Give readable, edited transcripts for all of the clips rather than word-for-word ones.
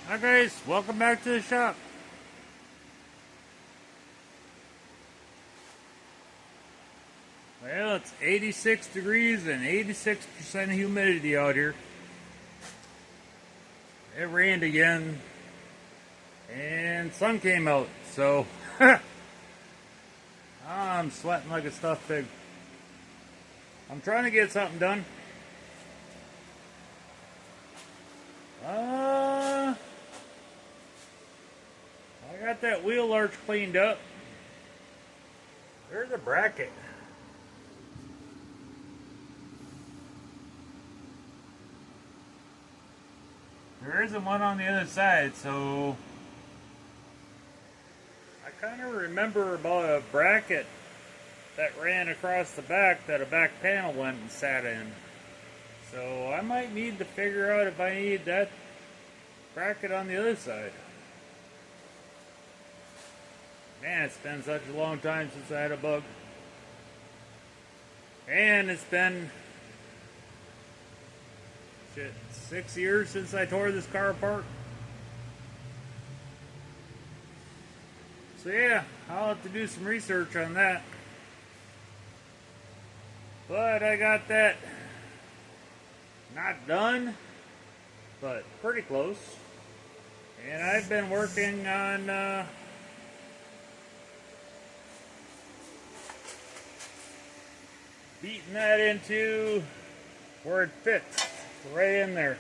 Hi guys, welcome back to the shop. Well, it's 86 degrees and 86% humidity out here. It rained again and sun came out, so I'm sweating like a stuffed pig. I'm trying to get something done. I got that wheel arch cleaned up. There's a bracket. There isn't one on the other side, so I kind of remember about a bracket that ran across the back that a back panel went and sat in. So I might need to figure out if I need that bracket on the other side. Man, it's been such a long time since I had a bug. And it's been 6 years since I tore this car apart. So yeah, I'll have to do some research on that. But I got that not done, but pretty close. And I've been working on beating that into where it fits, right in there.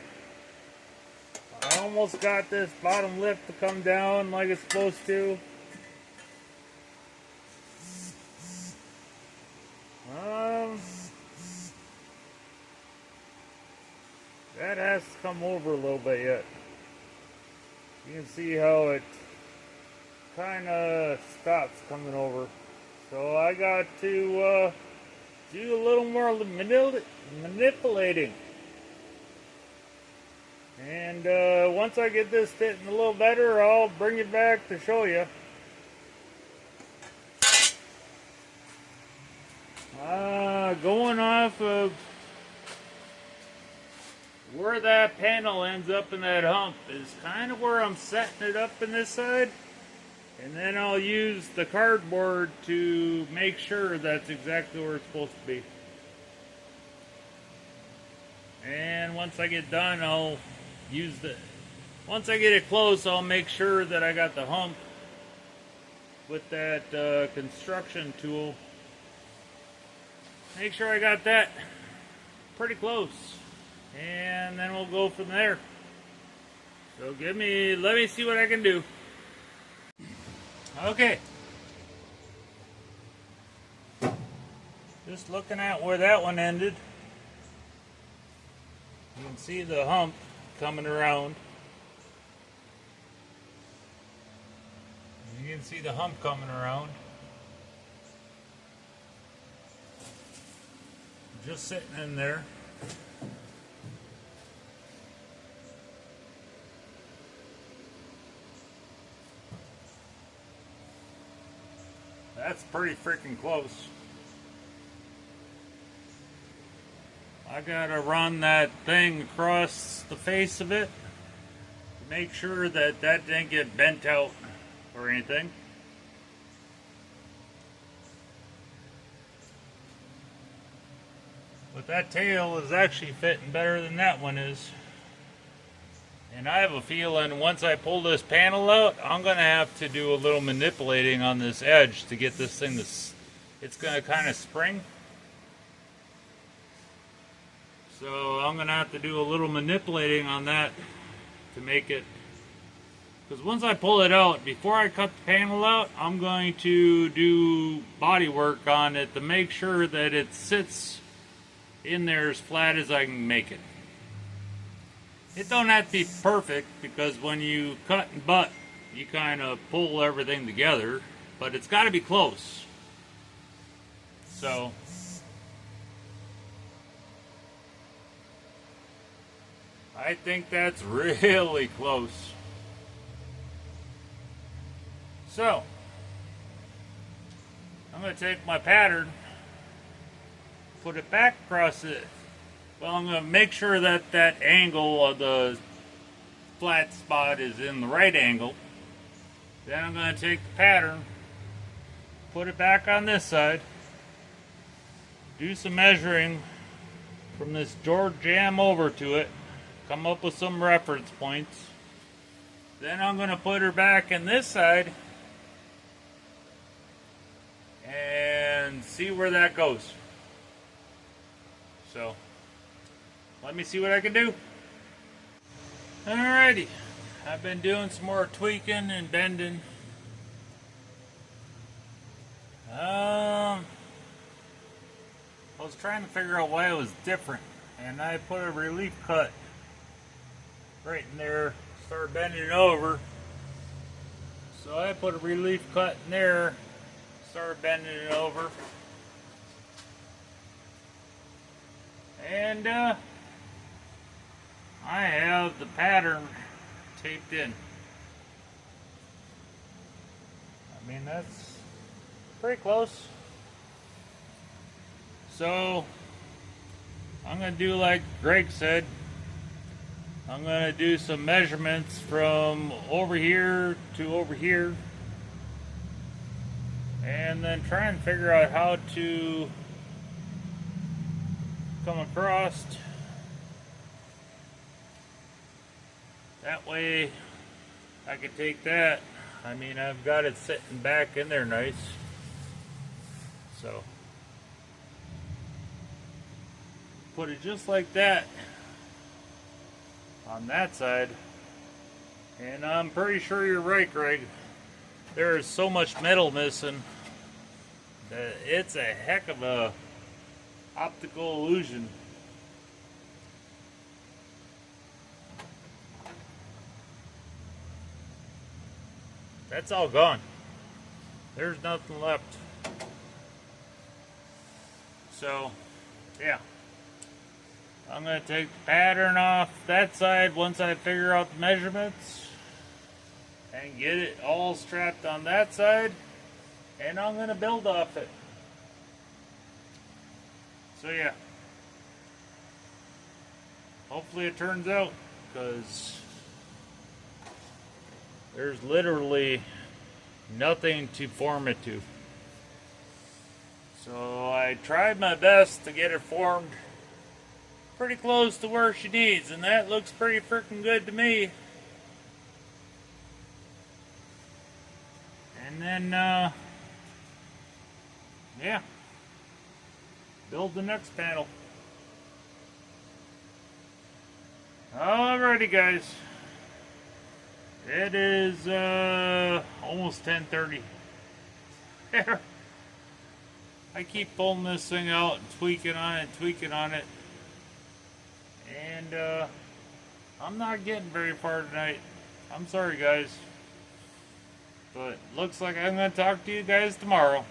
I almost got this bottom lift to come down like it's supposed to. That has to come over a little bit yet. You can see how it kind of stops coming over. So I got to do a little more manipulating. And once I get this fitting a little better, I'll bring it back to show you. Going off of where that panel ends up in that hump is kind of where I'm setting it up in this side. And then I'll use the cardboard to make sure that's exactly where it's supposed to be. And once I get done, I'll use once I get it close, I'll make sure that I got the hump with that construction tool. Make sure I got that pretty close. And then we'll go from there. So let me see what I can do. Okay. Just looking at where that one ended. You can see the hump coming around. You can see the hump coming around. Just sitting in there. That's pretty freaking close. I gotta run that thing across the face of it to make sure that that didn't get bent out or anything. But that tail is actually fitting better than that one is. And I have a feeling once I pull this panel out, I'm going to have to do a little manipulating on this edge to get this thing to, it's going to kind of spring. So I'm going to have to do a little manipulating on that to make it, because once I pull it out, before I cut the panel out, I'm going to do body work on it to make sure that it sits in there as flat as I can make it. It don't have to be perfect, because when you cut and butt, you kind of pull everything together, but it's got to be close. So I think that's really close. So I'm going to take my pattern, put it back across it. Well, I'm going to make sure that that angle of the flat spot is in the right angle. Then I'm going to take the pattern, put it back on this side, do some measuring from this door jamb over to it, come up with some reference points. Then I'm going to put her back in this side and see where that goes. So, let me see what I can do. Alrighty, I've been doing some more tweaking and bending. I was trying to figure out why it was different, and I put a relief cut right in there, started bending it over. So I put a relief cut in there, started bending it over. And I have the pattern taped in. I mean, that's pretty close. So I'm going to do like Greg said. I'm going to do some measurements from over here to over here. And then try and figure out how to come across. That way I can take that. I mean, I've got it sitting back in there nice. So put it just like that on that side. And I'm pretty sure you're right, Greg. There is so much metal missing that it's a heck of a optical illusion. That's all gone. There's nothing left. So, yeah. I'm going to take the pattern off that side once I figure out the measurements and get it all strapped on that side, and I'm going to build off it. So yeah, hopefully it turns out, because there's literally nothing to form it to. So I tried my best to get it formed pretty close to where she needs, and that looks pretty freaking good to me. And then, yeah, build the next panel. Alrighty, guys. It is almost 10:30. I keep pulling this thing out and tweaking on it, and I'm not getting very far tonight. I'm sorry, guys, but looks like I'm going to talk to you guys tomorrow.